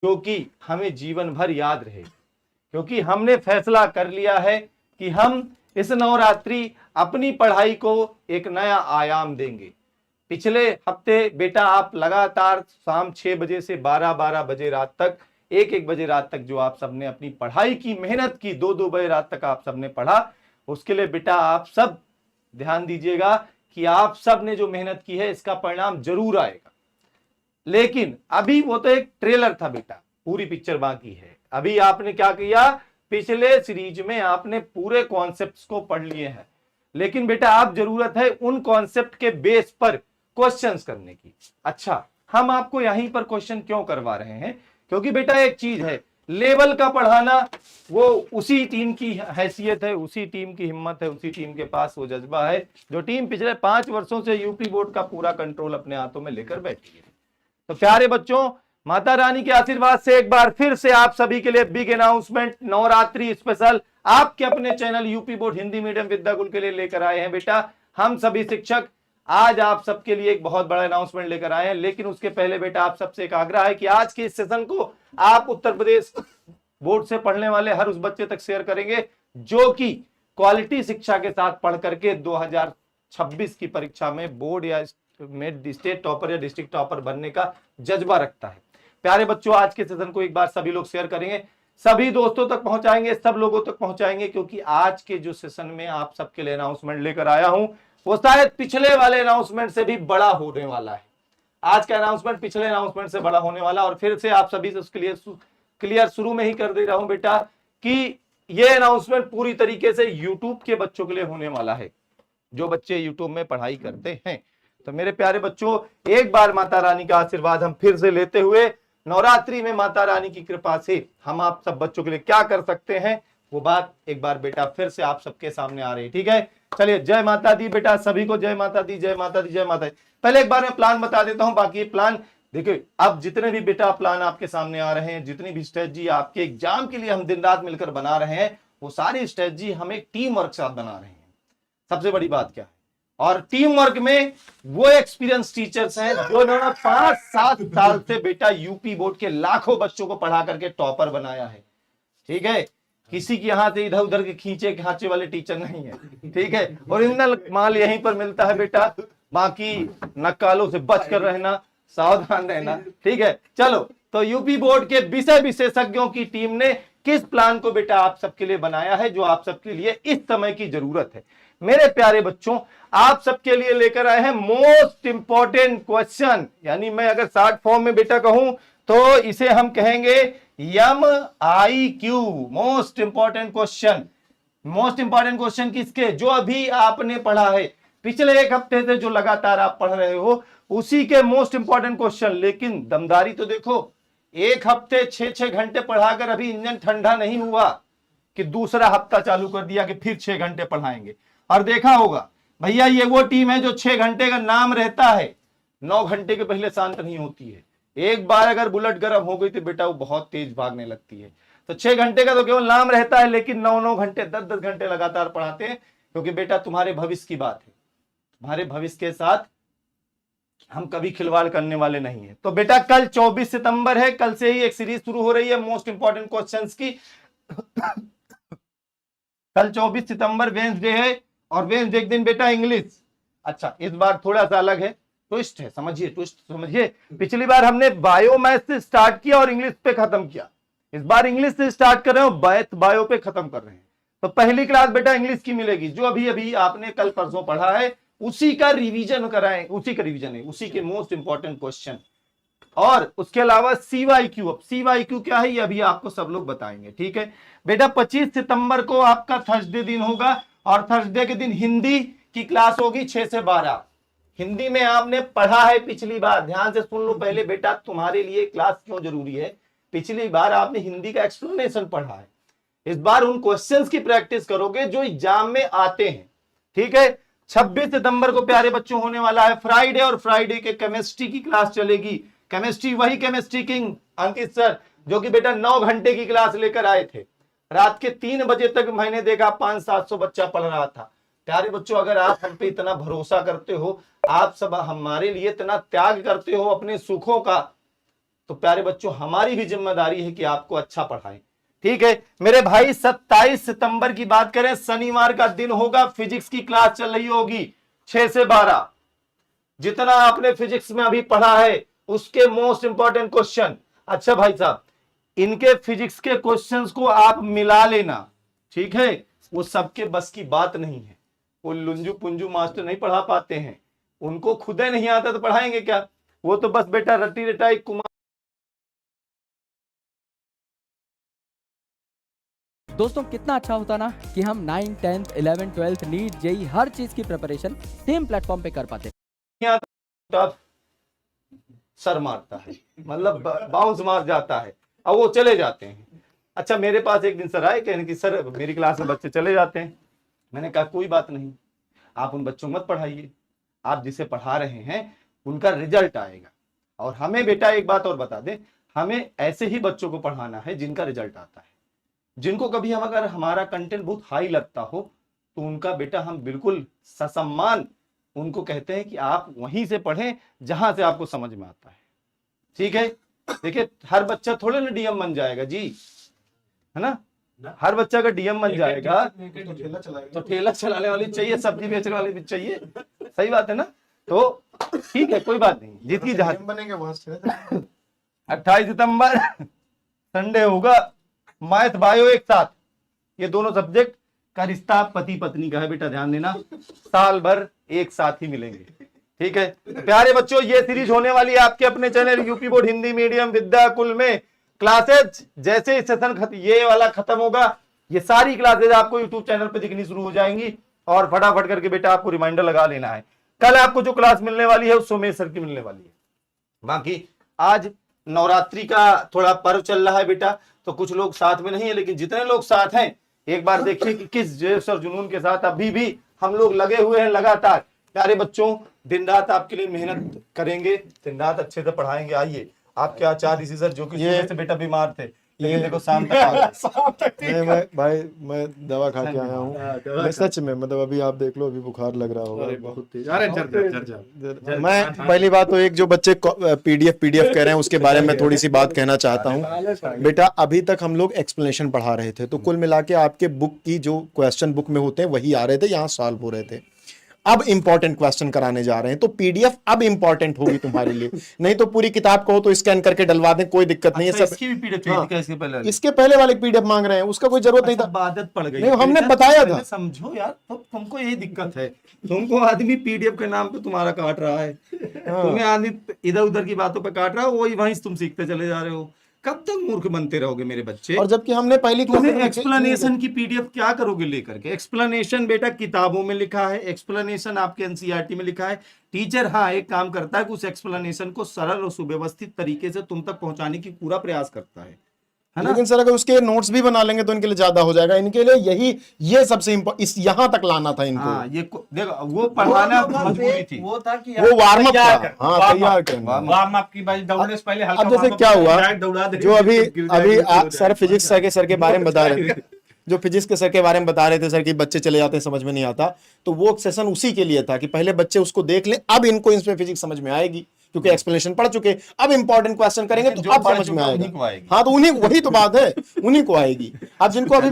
जो कि हमें जीवन भर याद रहेगी, क्योंकि हमने फैसला कर लिया है कि हम इस नवरात्रि अपनी पढ़ाई को एक नया आयाम देंगे। पिछले हफ्ते बेटा आप लगातार शाम 6 बजे से 12 बजे रात तक, 1 बजे रात तक जो आप सबने अपनी पढ़ाई की मेहनत की, 2 बजे रात तक आप सबने पढ़ा, उसके लिए बेटा आप सब ध्यान दीजिएगा कि आप सब ने जो मेहनत की है इसका परिणाम जरूर आएगा। लेकिन अभी वो तो एक ट्रेलर था बेटा, पूरी पिक्चर बाकी है। अभी आपने क्या किया, पिछले सीरीज में आपने पूरे कॉन्सेप्ट्स को पढ़ लिए हैं, लेकिन बेटा आप जरूरत है उन कॉन्सेप्ट के बेस पर क्वेश्चंस करने की। अच्छा, हम आपको यहीं पर क्वेश्चन क्यों करवा रहे हैं, क्योंकि बेटा एक चीज है, लेवल का पढ़ाना वो उसी टीम की हैसियत है, उसी टीम की हिम्मत है, उसी टीम के पास वो जज्बा है जो टीम पिछले 5 वर्षों से यूपी बोर्ड का पूरा कंट्रोल अपने हाथों में लेकर बैठी है। तो प्यारे बच्चों, माता रानी के आशीर्वाद से एक बार फिर से आप सभी के लिए बिग अनाउंसमेंट, नवरात्रि स्पेशल आपके अपने channel UP board Hindi medium Vidyakul के लिए लेकर आए हैं। बेटा हम सभी शिक्षक आज आप सबके लिए एक बहुत बड़ा अनाउंसमेंट लेकर आए हैं, लेकिन उसके पहले बेटा आप सबसे एक आग्रह है कि आज के इस सेशन को आप उत्तर प्रदेश बोर्ड से पढ़ने वाले हर उस बच्चे तक शेयर करेंगे जो कि क्वालिटी शिक्षा के साथ पढ़ करके 2026 की परीक्षा में बोर्ड या स्टेट टॉपर या डिस्ट्रिक्ट टॉपर बनने का जज्बा रखता है। प्यारे बच्चों, आज के सेशन को एक बार सभी लोग शेयर करेंगे, सभी दोस्तों तक पहुंचाएंगे, सब लोगों तक पहुंचाएंगे, क्योंकि आज के जो सेशन में आप सबके लिए अनाउंसमेंट लेकर आया हूं वो शायद पिछले वाले अनाउंसमेंट से भी बड़ा होने वाला है। आज का अनाउंसमेंट पिछले अनाउंसमेंट से बड़ा होने वाला, और फिर से आप सभी से उसके क्लियर शुरू में ही कर दे रहा हूं बेटा कि ये अनाउंसमेंट पूरी तरीके से यूट्यूब के बच्चों के लिए होने वाला है, जो बच्चे यूट्यूब में पढ़ाई करते हैं। तो मेरे प्यारे बच्चों, एक बार माता रानी का आशीर्वाद हम फिर से लेते हुए नवरात्रि में माता रानी की कृपा से हम आप सब बच्चों के लिए क्या कर सकते हैं वो बात एक बार बेटा फिर से आप सबके सामने आ रही है। ठीक है, चलिए जय माता दी बेटा, सभी को जय माता दी, जय माता दी, जय माता दी। पहले एक बार मैं प्लान बता देता हूं, बाकी प्लान देखिए, अब जितने भी बेटा प्लान आपके सामने आ रहे हैं, जितनी भी स्ट्रेटजी आपके एग्जाम के लिए हम दिन रात मिलकर बना रहे हैं, वो सारी स्ट्रेटजी हम एक टीम वर्क साथ बना रहे हैं। सबसे बड़ी बात क्या है, और टीम वर्क में वो एक्सपीरियंस टीचर्स हैं जो इन्होंने 5-7 साल से बेटा यूपी बोर्ड के लाखों बच्चों को पढ़ा करके टॉपर बनाया है। ठीक है, किसी के यहां से इधर उधर के खींचे खांचे वाले टीचर नहीं है। ठीक है, ओरिजिनल माल यहीं पर मिलता है बेटा, बाकी नक्कालों से बच कर रहना, सावधान रहना। ठीक है, चलो तो यूपी बोर्ड के विषय विशेषज्ञों की टीम ने किस प्लान को बेटा आप सबके लिए बनाया है, जो आप सबके लिए इस समय की जरूरत है। मेरे प्यारे बच्चों, आप सबके लिए लेकर आए हैं मोस्ट इंपॉर्टेंट क्वेश्चन, यानी मैं अगर शॉर्ट फॉर्म में बेटा कहूं तो इसे हम कहेंगे MIQ, most important question. Most important question किसके, जो अभी आपने पढ़ा है, पिछले एक हफ्ते से जो लगातार आप पढ़ रहे हो उसी के मोस्ट इंपॉर्टेंट क्वेश्चन। लेकिन दमदारी तो देखो, एक हफ्ते 6-6 घंटे पढ़ाकर अभी इंजन ठंडा नहीं हुआ कि दूसरा हफ्ता चालू कर दिया कि फिर 6 घंटे पढ़ाएंगे। और देखा होगा भैया, ये वो टीम है जो 6 घंटे का नाम रहता है, 9 घंटे के पहले शांत नहीं होती है। एक बार अगर बुलेट गर्म हो गई तो बेटा वो बहुत तेज भागने लगती है। तो 6 घंटे का तो केवल नाम रहता है, लेकिन 9-9 घंटे 10-10 घंटे लगातार पढ़ाते हैं, क्योंकि बेटा तुम्हारे भविष्य की बात है, तुम्हारे भविष्य के साथ हम कभी खिलवाड़ करने वाले नहीं है। तो बेटा कल 24 सितंबर है, कल से ही एक सीरीज शुरू हो रही है मोस्ट इंपॉर्टेंट क्वेश्चंस की। कल 24 सितंबर वेंसडे है, और वेंसडे एक दिन बेटा इंग्लिश। अच्छा, इस बार थोड़ा सा अलग है, ट्विस्ट है, समझिए ट्विस्ट समझिए। पिछली बार हमने बायो मैथ से स्टार्ट किया और इंग्लिश पे खत्म किया, इस बार इंग्लिश से स्टार्ट कर रहे हो, बायो पे खत्म कर रहे हैं। तो पहली क्लास बेटा इंग्लिश की मिलेगी, जो अभी अभी आपने कल परसों पढ़ा है उसी का रिवीजन कराएं, उसी का रिवीजन है, उसी के मोस्ट इंपॉर्टेंट क्वेश्चन। और उसके अलावा CYQ, अब CYQ क्या है ये अभी आपको सब लोग बताएंगे। ठीक है बेटा, 25 सितंबर को आपका थर्सडे दिन होगा, और थर्सडे के दिन हिंदी की क्लास होगी 6 से 12। हिंदी में आपने पढ़ा है पिछली बार, ध्यान से सुन लो पहले बेटा, तुम्हारे लिए क्लास क्यों जरूरी है। पिछली बार आपने हिंदी का एक्सप्लेनेशन पढ़ा है, इस बार उन क्वेश्चंस की प्रैक्टिस करोगे जो एग्जाम में आते हैं। ठीक है, 26 सितंबर को प्यारे बच्चों होने वाला है फ्राइडे, और फ्राइडे के केमिस्ट्री की क्लास चलेगी। केमिस्ट्री वही केमिस्ट्री किंग अंकित सर जो कि बेटा 9 घंटे की क्लास लेकर आए थे, रात के 3 बजे तक मैंने देखा 500-700 बच्चा पढ़ रहा था। प्यारे बच्चों, अगर आप हम पे इतना भरोसा करते हो, आप सब हमारे लिए इतना त्याग करते हो अपने सुखों का, तो प्यारे बच्चों हमारी भी जिम्मेदारी है कि आपको अच्छा पढ़ाएं। ठीक है मेरे भाई, 27 सितंबर की बात करें, शनिवार का दिन होगा, फिजिक्स की क्लास चल रही होगी 6 से 12। जितना आपने फिजिक्स में अभी पढ़ा है उसके मोस्ट इंपॉर्टेंट क्वेश्चन, अच्छा भाई साहब इनके फिजिक्स के क्वेश्चंस को आप मिला लेना, ठीक है। वो सबके बस की बात नहीं है, वो लुंजू पुंजू मास्टर नहीं पढ़ा पाते हैं, उनको खुद ही नहीं आता तो पढ़ाएंगे क्या। वो तो बस बेटा रट्टी रटाई कुमार। दोस्तों कितना अच्छा होता ना कि हम 9, 10th, 11th, 12th, NEET, JEE हर चीज की प्रिपरेशन सेम प्लेटफॉर्म पे कर पाते। सर मारता है, मतलब बाउंस मार जाता है, अब वो चले जाते हैं। अच्छा मेरे पास एक दिन सर आए, कहने की सर मेरी क्लास में बच्चे चले जाते हैं। मैंने कहा कोई बात नहीं, आप उन बच्चों मत पढ़ाइए, आप जिसे पढ़ा रहे हैं उनका रिजल्ट आएगा। और हमें बेटा एक बात और बता दें, हमें ऐसे ही बच्चों को पढ़ाना है जिनका रिजल्ट आता है, जिनको कभी हम अगर हमारा कंटेंट बहुत हाई लगता हो तो उनका बेटा हम बिल्कुल ससम्मान उनको कहते हैं कि आप वहीं से पढ़ें जहां से आपको समझ में आता है। ठीक है, देखिए हर बच्चा थोड़े ना डीएम बन जाएगा जी, है ना, हर बच्चा का डीएम बन जाएगा तो ठेला चलाने वाली चाहिए, सब्जी बेचने वाली भी चाहिए, सही बात है ना। तो ठीक है कोई बात नहीं, जितनी जहाज बनेंगे वहां से। 28 सितंबर संडे होगा, मैथ बायो एक साथ, ये दोनों सब्जेक्ट का रिश्ता पति पत्नी का है बेटा, ध्यान देना, साल भर एक साथ ही मिलेंगे। ठीक है प्यारे बच्चों, ये सीरीज होने वाली है आपके अपने channel UP board Hindi medium Vidyakul में। क्लासेज जैसे सेशन ये वाला खत्म होगा, ये सारी क्लासेज आपको यूट्यूब चैनल पे दिखनी शुरू हो जाएंगी, और फटाफट करके बेटा आपको रिमाइंडर लगा लेना है। कल आपको जो क्लास मिलने वाली है वो सोमेश सर की मिलने वाली है। बाकी आज नवरात्रि का थोड़ा पर्व चल रहा है बेटा, तो कुछ लोग साथ में नहीं है, लेकिन जितने लोग साथ हैं एक बार देखिए कि किस जोश और जुनून के साथ अभी भी हम लोग लगे हुए हैं लगातार। प्यारे बच्चों दिन रात आपके लिए मेहनत करेंगे, दिन रात अच्छे से पढ़ाएंगे। आइए आपके आचार्य ऋषि सर जो कि सुबह से बेटा बीमार थे, लेकिन देखो शाम तक आ गए। मैं भाई मैं दवा खा के आया हूँ, मैं सच में मतलब अभी आप देख लो, अभी बुखार लग रहा होगा बहुत तेज। मैं पहली बात तो एक जो बच्चे पीडीएफ कह रहे हैं उसके बारे में थोड़ी सी बात कहना चाहता हूँ। बेटा अभी तक हम लोग एक्सप्लेनेशन पढ़ा रहे थे, तो कुल मिला के आपके बुक की जो क्वेश्चन बुक में होते हैं वही आ रहे थे, यहाँ सॉल्व हो रहे थे। अब इंपॉर्टेंट क्वेश्चन कराने जा रहे हैं, तो पीडीएफ अब इंपॉर्टेंट होगी तुम्हारे लिए, नहीं तो पूरी किताब को तो स्कैन करके डलवा दें, कोई दिक्कत नहीं है। सब इसकी भी पीडीएफ चाहिए थी इसके पहले, इसके पहले वाले पीडीएफ मांग रहे हैं, उसका कोई जरूरत नहीं था, आदत पड़ गई। नहीं हमने बताया था। समझो यार, तो तुमको यही दिक्कत है, तुमको आदमी पीडीएफ के नाम पे तुम्हारा काट रहा है, तुम्हें आदमी इधर उधर की बातों पे काट रहा है, वही वहीं तुम सीखते चले जा रहे हो। कब तक मूर्ख बनते रहोगे मेरे बच्चे। और जबकि हमने पहली एक्सप्लेनेशन की पीडीएफ क्या करोगे लेकर के। एक्सप्लेनेशन बेटा किताबों में लिखा है, एक्सप्लेनेशन आपके एनसीईआरटी में लिखा है। टीचर हाँ एक काम करता है कि उस एक्सप्लेनेशन को सरल और सुव्यवस्थित तरीके से तुम तक पहुंचाने की पूरा प्रयास करता है ना? लेकिन सर अगर उसके नोट्स भी बना लेंगे तो इनके लिए ज्यादा हो जाएगा, इनके लिए ये सबसे इस यहाँ तक लाना था इनको। हाँ, ये देखो वो पढ़ाना मजबूरी थी, वो था कि वो वार्म अप था, हाँ तैयार करना। वार्म अप की बात, दौड़ने से पहले हल्का अब जैसे क्या हुआ, जो अभी सर फिजिक्स सर के बारे में बता रहे थे, जो फिजिक्स के सर के बारे में बता रहे थे सर कि बच्चे चले जाते हैं समझ में नहीं आता, तो वो सेशन उसी के लिए था कि पहले बच्चे उसको देख ले, अब इनको इसमें फिजिक्स समझ में आएगी क्योंकि एक्सप्लेनेशन पढ़ चुके, अब इंपॉर्टेंट क्वेश्चन करेंगे तो अब समझ में आएगा। हाँ तो उन्हीं, वही तो बात है, उन्हीं को आएगी। अब जिनको अभी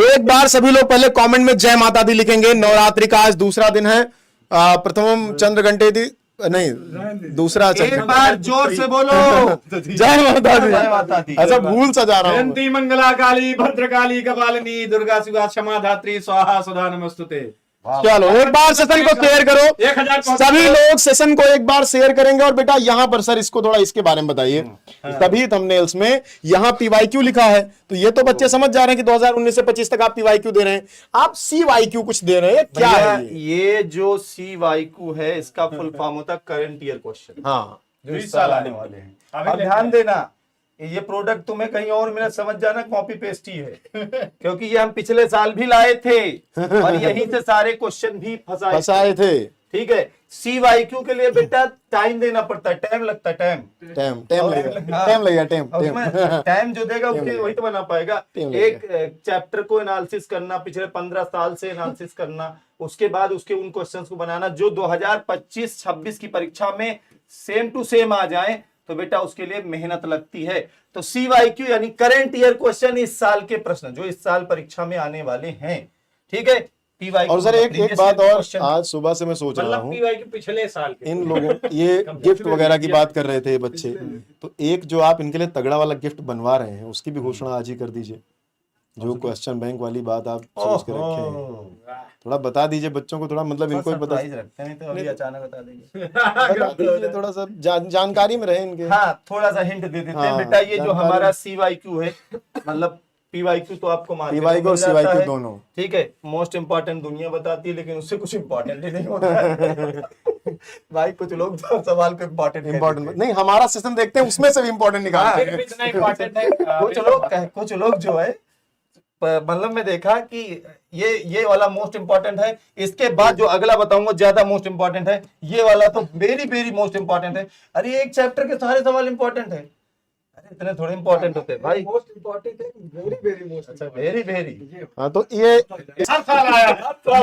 एक बार सभी लोग पहले कमेंट में जय माता दी लिखेंगे। नवरात्रि का आज दूसरा दिन है, प्रथम चंद्र घंटे दी नहीं दूसरा, एक बार जोर से बोलो जय माता दी। जय माता दी। अच्छा भूल सा जा रहा हूँ। जयंती मंगला काली भद्रकाली कपालिनी दुर्गा शिवा क्षमा धात्री स्वाहा सुधा नमस्तुते। चलो एक बार सेशन को शेयर करो, 1000 सभी लोग सेशन को एक बार शेयर करेंगे। और बेटा यहाँ पर सर इसको थोड़ा इसके बारे में बताइए, तभी थंबनेल्स में यहाँ पीवाईक्यू लिखा है, तो ये तो बच्चे समझ जा रहे हैं कि 2019 से 25 तक आप पीवाईक्यू दे रहे हैं, आप सीवाईक्यू कुछ दे रहे हैं, क्या है ये जो सीवाईक्यू है इसका फुल फॉर्म होता है करंट ईयर क्वेश्चन, हाँ जो इस साल आने वाले हैं। अब ध्यान देना, ये प्रोडक्ट तुम्हें कहीं और मिला समझ जाना कॉपी पेस्ट ही है क्योंकि ये हम पिछले साल भी लाए थे और यहीं से सारे क्वेश्चन भी फंसाए थे। ठीक है, सीवाईक्यू के लिए बेटा टाइम देना पड़ता है, टाइम लगता है, टाइम जो देगा उसके वही तो बना पाएगा। एक चैप्टर को एनालिसिस करना, पिछले 15 साल से एनालिसिस करना, उसके बाद उसके उन क्वेश्चंस को बनाना जो 2025-26 की परीक्षा में सेम टू सेम आ जाए, तो बेटा उसके लिए मेहनत लगती है। तो CYQ यानी करंट ईयर क्वेश्चन, इस साल के प्रश्न जो इस साल परीक्षा में आने वाले हैं, ठीक है। PYQ और सर एक previous बात year और question। आज सुबह से मैं सोच रहा मतलब हूँ, पीवाई के पिछले साल के इन लोगों ये गिफ्ट वगैरह की बात कर रहे थे ये बच्चे, तो एक जो आप इनके लिए तगड़ा वाला गिफ्ट बनवा रहे हैं उसकी भी घोषणा आज ही कर दीजिए। जो क्वेश्चन बैंक वाली बात आप सोच के रखे हैं, ओहो, थोड़ा बता दीजिए बच्चों को, थोड़ा मतलब इनको भी पता सरप्राइज रखते हैं, तो अभी अचानक बता देंगे। बता दीजिए, थोड़ा सा जानकारी में रहे इनके। हाँ, थोड़ा सा हिंट दे देते हैं हाँ, बेटा। ये जो जानकारी। हमारा CYQ है, मतलब PYQ तो आपको मार्केट में PYQ और मिल जाता CYQ है, दोनों। ठीक है। मोस्ट इंपॉर्टेंट दुनिया बताती है, लेकिन उससे कुछ इंपॉर्टेंट ही नहीं होता है। भाई कुछ लोग तो सवाल को इंपॉर्टेंट नहीं, हमारा सिस्टम देखते हैं उसमें से भी इम्पोर्टेंट निकालते हैं। इतना इम्पोर्टेंट है। कुछ लोग जो है, मतलब मैं देखा कि ये वाला मोस्ट इंपॉर्टेंट है, इसके बाद जो अगला बताऊंगा ज्यादा मोस्ट इंपॉर्टेंट है, ये वाला तो वेरी वेरी मोस्ट इंपॉर्टेंट है। अरे एक चैप्टर के सारे सवाल इंपॉर्टेंट है, अरे इतने थोड़े इंपॉर्टेंट होते हैं भाई। मोस्ट इम्पोर्टेंट है, वेरी वेरी मोस्ट। अच्छा, वेरी वेरी। हाँ, तो ये हर साल आया,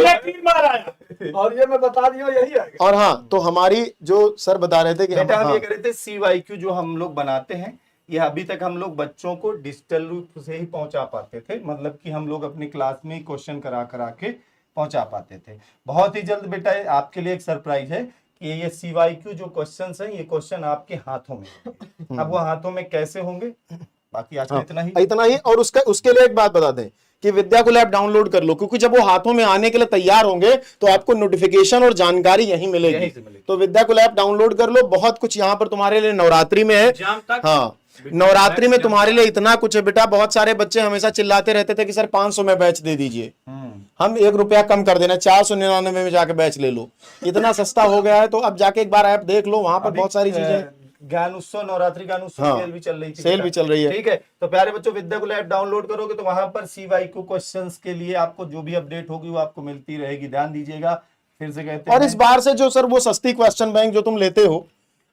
ये 3 बार आया। और ये मैं बता दिया यही आएगा। और हाँ, तो हमारी जो सर बता रहे थे कि बेटा हम हाँ, ये कह रहे थे CYQ जो हम लोग बनाते हैं, ये अभी तक हम लोग बच्चों को डिजिटल रूप से ही पहुंचा पाते थे, मतलब कि हम लोग अपनी क्लास में क्वेश्चन करा करा के पहुंचा पाते थे। बहुत ही जल्द बेटा आपके लिए एक सरप्राइज है कि ये CYQ जो क्वेश्चंस हैं, ये क्वेश्चन आपके हाथों में होंगे। अब वो हाथों में कैसे होंगे, बाकी आज हाँ, इतना ही। इतना ही। और उसके लिए एक बात बता दें कि विद्याकुल ऐप डाउनलोड कर लो, क्योंकि जब वो हाथों में आने के लिए तैयार होंगे तो आपको नोटिफिकेशन और जानकारी यहीं यहीं मिलेगी। से मिलेगी। तो विद्याकुल ऐप डाउनलोड कर लो, बहुत कुछ यहाँ पर तुम्हारे लिए नवरात्रि में है। एग्जाम तक हाँ, नवरात्रि में तुम्हारे लिए इतना कुछ है बेटा। बहुत सारे बच्चे हमेशा चिल्लाते रहते थे कि सर 500 में बैच दे दीजिए, हम 1 रुपया कम कर देना, 499 में जाके बैच ले लो। इतना सस्ता हो गया है, तो अब जाके एक बार ऐप देख लो, वहां पर अभी, बहुत सारी चीजें। ज्ञान उत्सव, नवरात्रि ज्ञान उत्सव हाँ, सेल भी चल रही थी, सेल भी चल रही है। ठीक है। तो प्यारे बच्चों, विद्याकुल ऐप डाउनलोड करोगे तो वहां पर CYQ क्वेश्चंस के लिए आपको जो भी अपडेट होगी वो आपको मिलती रहेगी, ध्यान दीजिएगा। फिर से कहते और हैं, इस बार से जो सर वो सस्ती क्वेश्चन बैंक जो तुम लेते हो,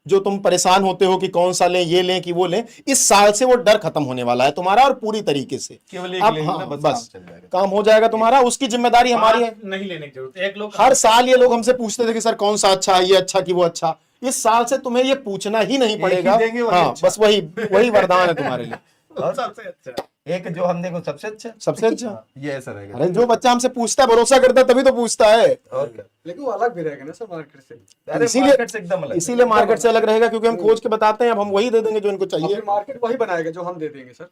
जो तुम परेशान होते हो कि कौन सा लें, ये लें कि वो लें, इस साल से वो डर खत्म होने वाला है तुम्हारा, और पूरी तरीके से केवल एक अब लेंगे ना, हाँ, बस बस काम चल जाएगा। काम हो जाएगा तुम्हारा। उसकी जिम्मेदारी हमारी है। नहीं लेने की जरूरत। एक लोग हर साल ये लोग हमसे पूछते थे कि सर कौन सा अच्छा है, ये अच्छा कि वो अच्छा। इस साल से तुम्हें ये पूछना ही नहीं पड़ेगा। देंगे वही हाँ, अच्छा। बस वही वरदान है तुम्हारे लिए। और सबसे अच्छा एक जो हम देखो सबसे अच्छा, सबसे अच्छा। ये ऐसा रहेगा। अरे जो बच्चा हमसे पूछता है, भरोसा करता है, तभी तो पूछता है। और क्या, लेकिन वो अलग भी रहेगा ना सर मार्केट से। अरे इसीलिए- मार्केट से एकदम अलग है। इसीलिए मार्केट से अलग रहेगा, क्योंकि हम खोज के बताते हैं। अब हम वही दे देंगे जो इनको और चाहिए। फिर मार्केट वही बनाएगा जो हम दे देंगे सर।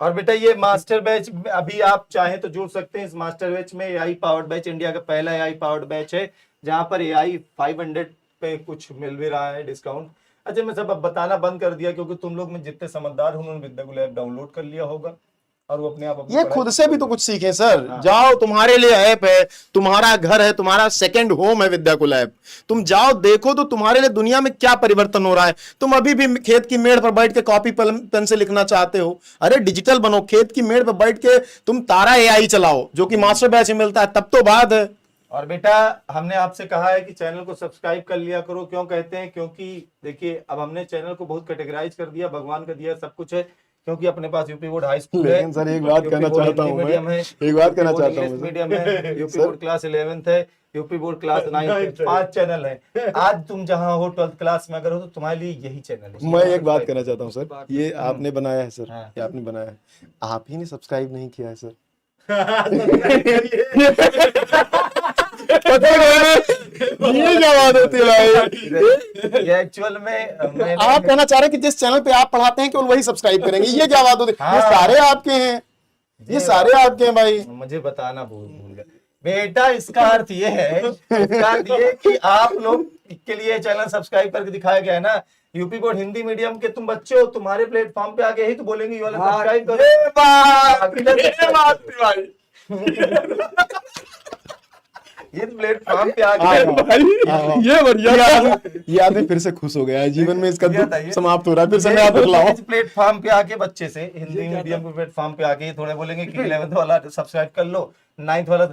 और बेटा ये मास्टर बैच अभी आप चाहें तो जुड़ सकते हैं इस मास्टर बैच में। AI पावर्ड बैच इंडिया का पहला AI पावर्ड बैच है, जहां पर AI 500 पे कुछ मिल भी रहा है डिस्काउंट। अच्छा, मैं सब अब बताना बंद कर दिया, क्योंकि तुम लोग में जितने समझदार हो उन्होंने विद्याकुल ऐप डाउनलोड कर लिया होगा, और वो अपने आप अपनी ये पढ़ाई- खुद से भी तो कुछ सीखें सर। हाँ। जाओ, तुम्हारे लिए ऐप है, तुम्हारा घर है, तुम्हारा सेकंड होम है विद्याकुल ऐप। तुम जाओ, देखो तो तुम्हारे लिए दुनिया में क्या परिवर्तन हो रहा है। तुम अभी भी खेत की मेड़ पर बैठ के कॉपी पेन से लिखना चाहते हो, अरे डिजिटल बनो। खेत की मेड़ पर बैठ के तुम तारा AI चलाओ, जो कि मास्टर बैच में मिलता है, तब तो बात है। और बेटा हमने आपसे कहा है कि चैनल को सब्सक्राइब कर लिया करो। क्यों कहते हैं? क्योंकि देखिए अब हमने चैनल को बहुत कैटेगराइज कर दिया, भगवान का दिया सब कुछ है, क्योंकि अपने पास यूपी बोर्ड हाई स्कूल है। लेकिन सर एक बात कहना चाहता हूं मैं, एक बात कहना चाहता हूं मीडियम है, यूपी बोर्ड क्लास 11th है, यूपी बोर्ड क्लास 9th है, 5 चैनल है। आज तुम जहां हो 12th क्लास में अगर हो तो तुम्हारे लिए यही चैनल है। मैं एक बात कहना चाहता हूं सर, ये आपने बनाया है सर, हाँ। ये आपने बनाया है, आप ही ने सब्सक्राइब नहीं किया है सर। ये क्या बात होती है भाई? ये एक्चुअल में आप कहना चाह रहे हैं कि जिस चैनल पे आप पढ़ाते हैं केवल वही सब्सक्राइब करेंगे, ये क्या बात होती है? ये हाँ। सारे आपके हैं, ये सारे आपके हैं भाई। मुझे बताना भूल गया बेटा। इसका अर्थ ये है, इसका अर्थ ये कि आप लोग के लिए चैनल सब्सक्राइब करके दिखाया गया है ना। यूपी बोर्ड हिंदी मीडियम के तुम बच्चे हो, तुम्हारे प्लेटफॉर्म पे आगे ही तो बोलेंगे ये वाला सब्सक्राइब करो। ये प्लेटफॉर्म पे आगे ये बढ़िया, ये आदमी फिर से खुश हो गया है, जीवन में इसका दुख समाप्त हो रहा है। फिर से मैं आपको लाऊं। प्लेटफॉर्म पे आके बच्चे से हिंदी मीडियम के प्लेटफॉर्म पे आके थोड़े बोलेंगे कि 11th वाला सब्सक्राइब कर लो, 9th वाला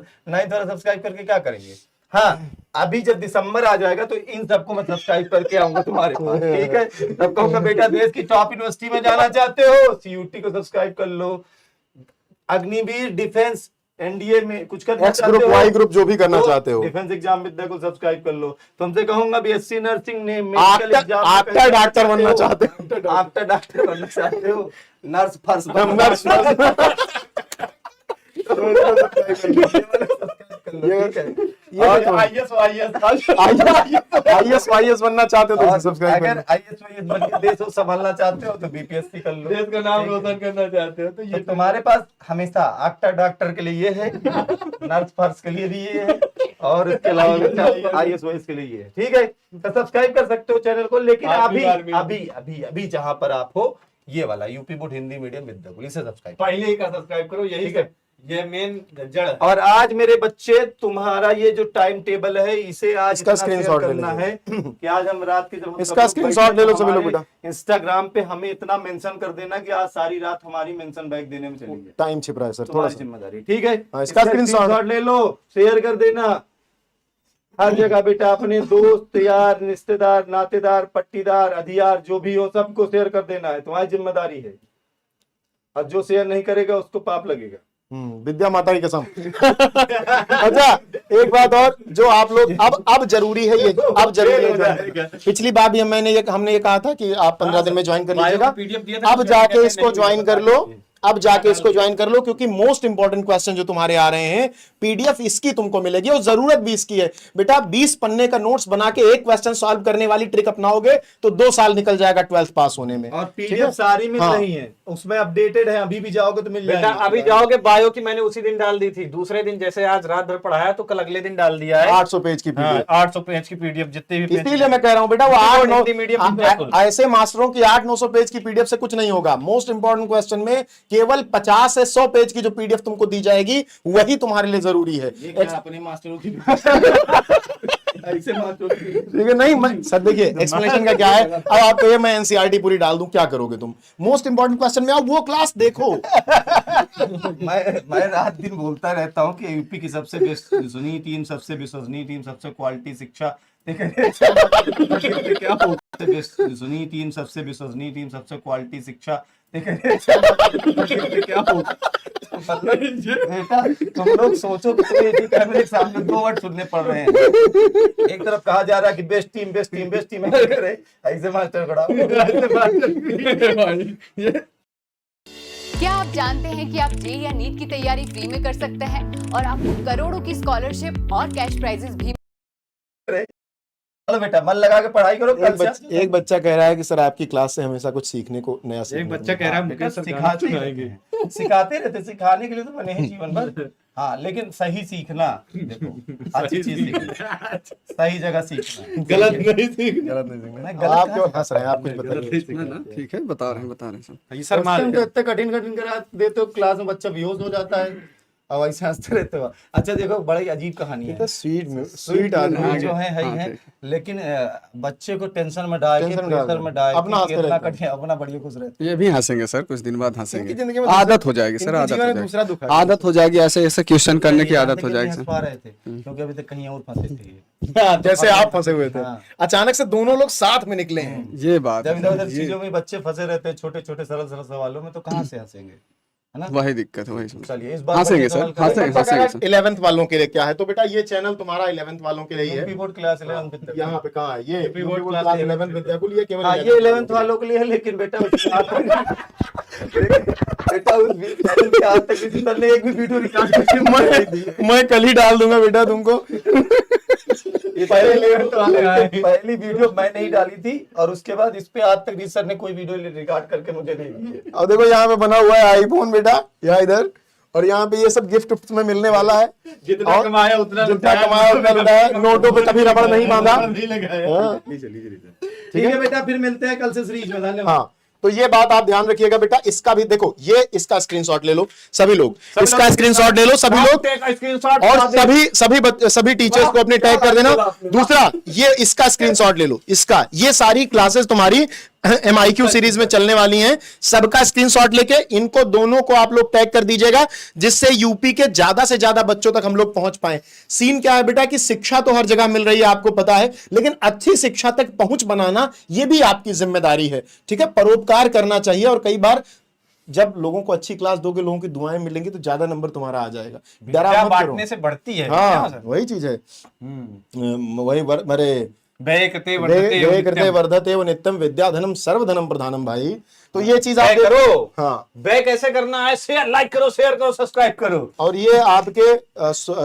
सब्सक्राइब करके क्या करेंगे? हाँ, अभी जब दिसंबर आ जाएगा तो इन सबको मैं सब्सक्राइब करके आऊंगा तुम्हारे पास, ठीक है? तब कहूंगा बेटा देश की टॉप यूनिवर्सिटी में जाना चाहते हो, CUT को सब्सक्राइब कर लो, अग्निवीर डिफेंस एनडीए में कुछ करना एक्स ग्रुप वाई ग्रुप जो भी करना चाहते हो, डिफेंस एग्जाम विद्या को सब्सक्राइब कर लो। तुमसे कहूंगा बीएससी नर्सिंग ने आफ्टर डॉक्टर बनना चाहते हो, आफ्टर डॉक्टर बनना चाहते हो, nurse first nurse IAS YS बनना चाहते हो तो सब्सक्राइब अगर करो। आईएएस वाईएस बन के देश को संभालना चाहते हो तो बीपीएससी कर लो, देश का नाम रोशन करना चाहते हो तो ये ये तुम्हारे पास हमेशा आफ्टर डॉक्टर के लिए ये है, नर्स फर्स्ट के लिए भी ये है, और इसके अलावा आईएएस वाईएस के लिए ये है। ठीक है, तो सब्सक्राइब कर सकते हो चैनल को, लेकिन आर्मी, अभी आर्मी। अभी अभी अभी जहां पर आप हो, ये वाला UP board Hindi medium Vidyakul, इसे सब्सक्राइब। पहले ही का सब्सक्राइब करो, यही ठीक है। ये मेन जड़ है। और आज मेरे बच्चे तुम्हारा ये जो टाइम टेबल है, इसे आज इसका इतना स्क्रीनशॉट शेयर ले करना है कि आज हम रात के जब हम इसका सब लोग स्क्रीनशॉट बैठे ले लो तो सभी लोग हमारे बेटा। इंस्टाग्राम पे हमें इतना मेंशन कर देना कि आज सारी रात हमारी मेंशन बैक देने में चली जाए, टाइम छिप रहा है सर थोड़ा तुम्हारी सा। जिम्मेदारी। ठीक है, हाँ, इसका स्क्रीनशॉट ले लो, शेयर कर देना हर जगह बेटा, अपने दोस्त यार रिश्तेदार नातेदार पट्टीदार अधियार जो भी हो सबको शेयर कर देना है, तुम्हारी जिम्मेदारी है। और जो शेयर नहीं करेगा उसको पाप लगेगा। विद्या माता की कसम। अच्छा एक बात और, जो आप लोग अब जरूरी है ये, अब जरूरी है, पिछली बार भी हमने ये कहा था कि आप 15 दिन में ज्वाइन कर लीजिएगा, पीडीएफ दिया था, अब जाके इसको ज्वाइन कर लो, अब जाके इसको ज्वाइन कर लो, क्योंकि मोस्ट इंपॉर्टेंट क्वेश्चन जो तुम्हारे आ रहे हैं पीडीएफ इसकी तुमको मिलेगी, और जरूरत भी इसकी है बेटा। 20 पन्ने का नोट्स बना के एक क्वेश्चन सॉल्व करने वाली ट्रिक अपनाओगे तो 2 साल निकल जाएगा 12th पास होने में। और पीडीएफ सारी मिल रही है, उसमें अपडेटेड है, अभी भी जाओगे तो मिल बेटा जाएगी। अभी जाओगे, बायो की मैंने उसी दिन डाल दी थी, दूसरे दिन जैसे आज रात भर पढ़ाया तो कल अगले दिन डाल दिया है 800 पेज की हाँ, पीडीएफ। 800 पेज की पीडीएफ जितने भी पेज इसीलिए मैं कह रहा हूं बेटा, वो हिंदी मीडियम बिल्कुल। ऐसे मास्टरों की 800-900 पेज की पीडीएफ से कुछ नहीं होगा। मोस्ट इंपॉर्टेंट क्वेश्चन में केवल 50 से 100 पेज की जो पीडीएफ तुमको दी जाएगी वही तुम्हारे लिए जरूरी है। अपने मास्टरों की ऐसे मास्टरों की ठीक है, नहीं सर देखिए एक्सप्लेनेशन का क्या है, अब आप कहिए मैं एनसीईआरटी पूरी डाल दूं, क्या करोगे तुम? मोस्ट इंपॉर्टेंट क्वेश्चन में आओ, वो क्लास देखो। मैं रात दिन बोलता रहता हूँ कि यूपी की सबसे विश्वसनीय टीम, सबसे विश्वसनीय टीम, सबसे क्वालिटी शिक्षा क्या विश्वसनीय टीम, सबसे विश्वसनीय टीम, सबसे क्वालिटी शिक्षा क्या होगा? बेटा तुम लोग सोचो कि तुम्हें एक कैमरे के सामने 2 वर्ड सुनने पड़ रहे हैं। एक तरफ कहा जा रहा है कि best team best team best team, ऐसे मास्टर खड़ा क्या आप जानते हैं कि आप जेईई या नीट की तैयारी फ्री में कर सकते हैं और आपको करोड़ों की स्कॉलरशिप और कैश प्राइजेस भी। चलो बेटा मन लगा के पढ़ाई करो। एक बच्चा कह रहा है कि सर आपकी क्लास से हमेशा कुछ सीखने को नया एक बच्चा कह रहा है सिखाते रहते, सिखाने के लिए तो बने हैं जीवन भर। हाँ लेकिन सही सीखना, देखो अच्छी चीज सीखना, सही जगह सीखना, गलत नहीं सीखना। आप क्यों हंस रहे हैं? आप कुछ बताइए। ठीक है, बता रहे हैं सर। सर तो इतने कठिन कठिन करा देते हो, क्लास में बच्चा बेहोश हो जाता है और ऐसे हंसते रहते हो। अच्छा देखो बड़ी अजीब कहानी है, स्वीट आदमी जो है ही है, लेकिन बच्चे को टेंशन में डाल के, प्रेशर में डाल अपना हंसते के रहते हैं। अपना बढ़िया खुश रहते ये भी हंसेंगे सर, कुछ दिन बाद इनकी हंसेंगे, जिंदगी में आदत हो जाएगी सर, इनकी आदत जीवन हो में दूसरा दुख जाएगी, है। आदत हो जाएगी, ऐसे ऐसे क्वेश्चन करने की आदत हो जाएगी हंस सर। पा रहे थे क्योंकि अभी तक कहीं और फंसे थे। जैसे आप फंसे हुए थे, हाँ। अचानक से दोनों लोग साथ में निकले हैं। ये बात जब है, इधर उधर चीजों में बच्चे फंसे रहते हैं, छोटे छोटे सरल सरल सवालों में, तो कहाँ से हंसेंगे, है ना? वही दिक्कत है, वही समझ। चलिए इस बार हंसेंगे सर, हंसेंगे सर। 11th वालों के लिए क्या है, तो बेटा ये चैनल तुम्हारा 11th वालों के लिए है। बोर्ड क्लास 11 तक। यहाँ पे कहाँ है ये? UP board class class 11 Vidyakul, ये केवल हाँ ये 11th वालों के लिए है, लेकिन बेटा बेटा उस चैनल के आज तक किसी ने एक भी वीडियो रिकॉर्ड मैं कल ही डाल दूंगा बेटा तुमको। पहली वीडियो मैंने ही डाली थी, और उसके बाद इस पे आज तक सर ने कोई वीडियो रिकॉर्ड करके मुझे नहीं दी है। और देखो यहाँ पे बना हुआ है आईफोन बेटा, यहाँ इधर, और यहाँ पे ये सब गिफ्ट में मिलने वाला है। जितना कमाया उतना लुटाया, नोटों पे कभी रबड़ नहीं बांधा। नहीं लगाया। हाँ। ठीक है बेटा, फिर मिलते हैं कल से सीरीज में। धन्यवाद। हाँ तो ये बात आप ध्यान रखिएगा बेटा, इसका भी देखो, ये इसका स्क्रीनशॉट ले लो सभी लोग, इसका स्क्रीनशॉट ले लो सभी लोग, और सभी टीचर्स को अपने टैग कर देना। दूसरा ये इसका स्क्रीनशॉट ले लो, इसका, ये सारी क्लासेस तुम्हारी MIQ सीरीज में चलने वाली हैं, सबका स्क्रीनशॉट लेके इनको दोनों को आप लोग टैग कर दीजिएगा, जिससे यूपी के ज्यादा से ज्यादा बच्चों तक हम लोग पहुंच पाए। सीन क्या है बेटा कि शिक्षा तो हर जगह मिल रही है, आपको पता है, लेकिन अच्छी शिक्षा तक पहुंच बनाना ये भी आपकी जिम्मेदारी है। ठीक है, परोपकार करना चाहिए, और कई बार जब लोगों को अच्छी क्लास दोगे, लोगों की दुआएं मिलेंगी तो ज्यादा नंबर तुम्हारा आ जाएगा। विद्या डरा मत करो। बांटने से बढ़ती है। हाँ वही चीज है। वही मरे व्यय करते व्यय करते वर्धते व नित्यम विद्याधनम सर्वधनम प्रधानम भाई। तो ये चीज आप करो। हाँ व्यय कैसे करना है, शेयर लाइक करो, शेयर करो, सब्सक्राइब करो। और ये आपके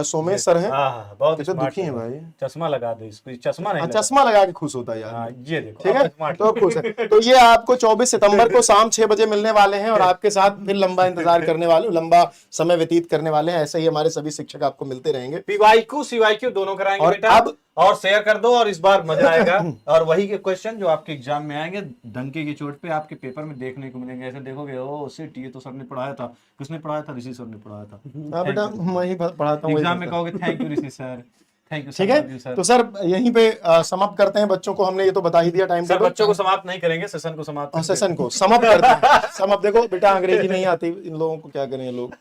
सोमेश सर हैं, हाँ बहुत ये तो स्मार्ट दुखी हैं है। भाई। चश्मा लगा दो इसको, चश्मा नहीं लगा। चश्मा लगा के खुश होता है यार। हाँ, ये देखो ठीक अब है स्मार्ट तो खुश है। तो ये आपको 24 सितंबर को शाम 6 बजे मिलने वाले हैं और आपके साथ फिर लंबा इंतजार करने वाले, लंबा समय व्यतीत करने वाले हैं। ऐसे ही हमारे सभी शिक्षक आपको मिलते रहेंगे। पीवाईक्यू सीवाईक्यू दोनों कराएंगे और बेटा। अब और शेयर कर दो और इस बार मजा आएगा। और वही के क्वेश्चन जो आपके एग्जाम में आएंगे, डंके की चोट पे आपके पेपर में देखने को मिलेंगे। ऐसे देखोगे ओ शिट, ये तो सर ने पढ़ाया था। किसने पढ़ाया था? ऋषि सर ने पढ़ाया था। हाँ बेटा मैं ही पढ़ाता हूँ एग्जाम में कहोगे thank you Rishi sir, thank you ठीक है। तो सर यहीं पे समाप्त करते हैं। बच्चों को हमने ये तो बता ही दिया टाइम सर टेबल। बच्चों को समाप्त नहीं करेंगे, सेशन को समाप्त करेंगे। सेशन को समाप्त करते हैं। समाप्त। देखो बेटा अंग्रेजी नहीं आती इन लोगों को, क्या करें ये लोग।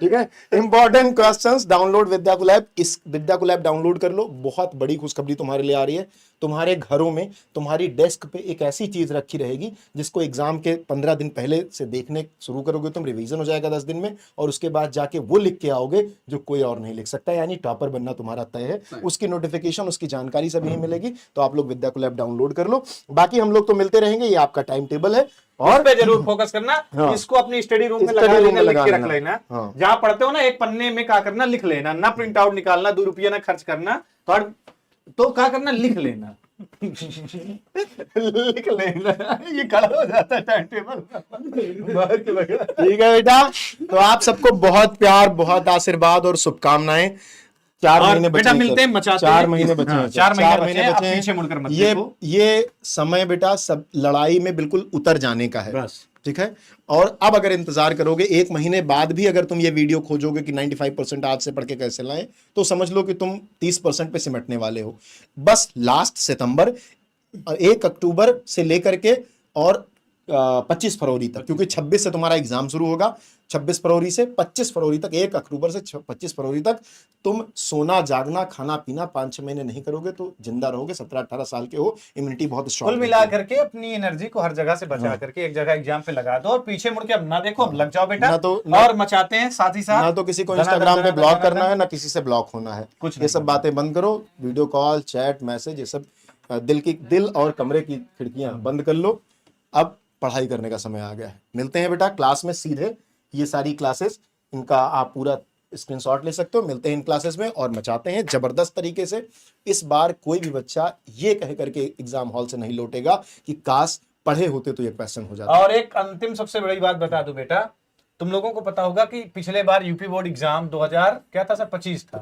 ठीक है। इंपॉर्टेंट क्वेश्चंस, डाउनलोड विद्या कोलैब। इस विद्या कोलैब डाउनलोड कर लो। बहुत बड़ी खुशखबरी तुम्हारे लिए आ रही है। तुम्हारे घरों में तुम्हारी डेस्क पे एक ऐसी चीज रखी रहेगी जिसको एग्जाम के 15 दिन पहले से देखने शुरू करोगे तुम, रिवीजन हो जाएगा 10 दिन में, और उसके बाद जाके वो लिख के आओगे जो कोई और नहीं लिख सकता। यानी टॉपर बनना तुम्हारा तय है। उसकी नोटिफिकेशन, उसकी जानकारी सब यहीं मिलेगी। तो आप लोग विद्या कोलैब डाउनलोड कर लो। बाकी हम लोग तो मिलते रहेंगे, ये आपका टाइम टेबल है। और पे जरूर फोकस करना। हाँ। इसको अपनी स्टडी रूम में स्टडी लगा रूम लेना, में लिख लगा के रख लेना। लेना। हाँ। जहां पढ़ते हो ना, एक पन्ने में क्या करना, लिख लेना। ना प्रिंट आउट निकालना, 2 रुपया ना खर्च करना। तो क्या करना, लिख लेना। लिख लेना। ये खड़ा हो जाता है टाइम टेबल। ठीक है बेटा। तो आप सबको बहुत प्यार, बहुत आशीर्वाद और शुभकामनाएं। 4 और महीने बेटा बचे हैं मिलते हैं, सर। मचाते 4 हैं। महीने बचे हाँ, हैं। 4 महीने बचे बचे हैं। पीछे मुड़कर मत ये देखो। ये समय बेटा सब लड़ाई में बिल्कुल उतर जाने का है बस। ठीक है। और अब अगर इंतजार करोगे 1 महीने बाद भी अगर तुम ये वीडियो खोजोगे कि 95% आज से पढ़ के कैसे लाएं, तो समझ लो कि तुम 30% पे सिमटने वाले हो। बस लास्ट सितंबर, 1 अक्टूबर से लेकर के और 25 फरवरी तक, क्योंकि 26 से तुम्हारा एग्जाम शुरू होगा। 26 फरवरी से 25 फरवरी तक, 1 अक्टूबर से 25 फरवरी तक तुम सोना जागना खाना पीना 5-6 महीने नहीं करोगे तो जिंदा रहोगे। 17-18 साल के हो, इम्यूनिटी बहुत कुल स्ट्रांग मिला करके अपनी एनर्जी को हर जगह से बचा करके एक जगह एग्जाम पे लगा दो और पीछे मुड़ के अब ना देखो, अब लग जाओ बेटा। और मचाते हैं साथ ही साथ। ना तो किसी को इंस्टाग्राम पे ब्लॉक करना है, ना किसी से ब्लॉक होना है। कुछ ये सब बातें बंद करो। वीडियो कॉल, चैट, मैसेज, ये सब दिल और कमरे की खिड़कियां बंद कर लो। अब पढ़ाई करने का समय आ गया है। मिलते हैं बेटा क्लास में सीधे। ये सारी क्लासेस, इनका आप पूरा स्क्रीनशॉट ले सकते हो। मिलते हैं इन क्लासेस में और मचाते हैं जबरदस्त तरीके से। इस बार कोई भी बच्चा ये कह करके एग्जाम हॉल से नहीं लौटेगा कि काश पढ़े होते तो ये क्वेश्चन हो जाता। और एक अंतिम सबसे बड़ी बात बता दूं बेटा, तुम लोगों को पता होगा कि पिछले बार यूपी बोर्ड एग्जाम 2025 था।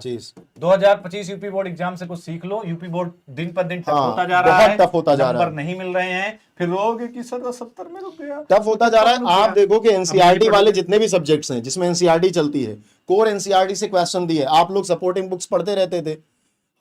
2025 यूपी बोर्ड एग्जाम से कुछ सीख लो। यूपी बोर्ड दिन पर दिन टफ होता जा रहा है, बहुत टफ होता जा रहा है। नंबर नहीं मिल रहे हैं, फिर रोगे कि सर 70 में रुक गया। टफ होता जा रहा है। आप देखो कि एनसीईआरटी वाले जितने भी सब्जेक्ट्स हैं जिसमें एनसीईआरटी चलती है, कोर एनसीईआरटी से क्वेश्चन दिए। आप लोग सपोर्टिंग बुक्स पढ़ते रहते थे,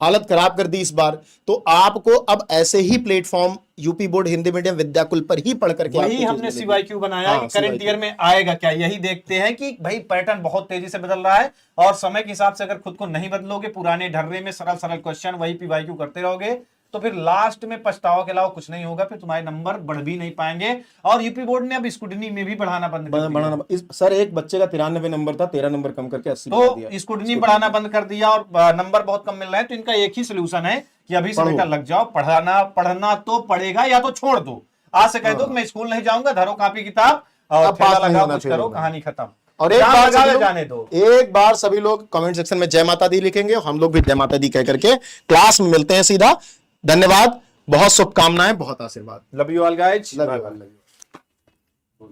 हालत खराब कर दी इस बार। तो आपको अब ऐसे ही platform UP board Hindi medium Vidyakul पर ही पढ़ करके वही हमने सीवाईक्यू बनाया। हाँ, करंट ईयर में आएगा क्या, यही देखते हैं कि भाई पैटर्न बहुत तेजी से बदल रहा है और समय के हिसाब से अगर खुद को नहीं बदलोगे, पुराने ढर्रे में सरल सरल क्वेश्चन वही पीवाईक्यू करते रहोगे, तो फिर लास्ट में पछतावा के अलावा कुछ नहीं होगा। फिर तुम्हारे नंबर बढ़ भी नहीं पाएंगे। और यूपी बोर्ड ने अब स्कूटनी में भी बढ़ाना बंद कर दिया। सर एक बच्चे का 93 नंबर था, 13 नंबर कम करके 80 कर दिया। तो स्कूटनी बढ़ाना बंद कर दिया और नंबर बहुत कम मिल रहे हैं। तो इनका एक ही सोल्यूशन है कि अभी से बेटा लग जाओ। पढ़ना तो पड़ेगा, या तो छोड़ दो। आज से कह दो कि मैं स्कूल नहीं जाऊंगा, धरो कॉपी किताब और ठेला लगाओ, कुछ करो, कहानी खत्म। और एक बार सभी लोग कमेंट सेक्शन में जय माता दी लिखेंगे। हम लोग भी जय माता दी कह करके क्लास में मिलते हैं सीधा। धन्यवाद, बहुत शुभकामनाएं, बहुत आशीर्वाद। Love you all guys. Love you.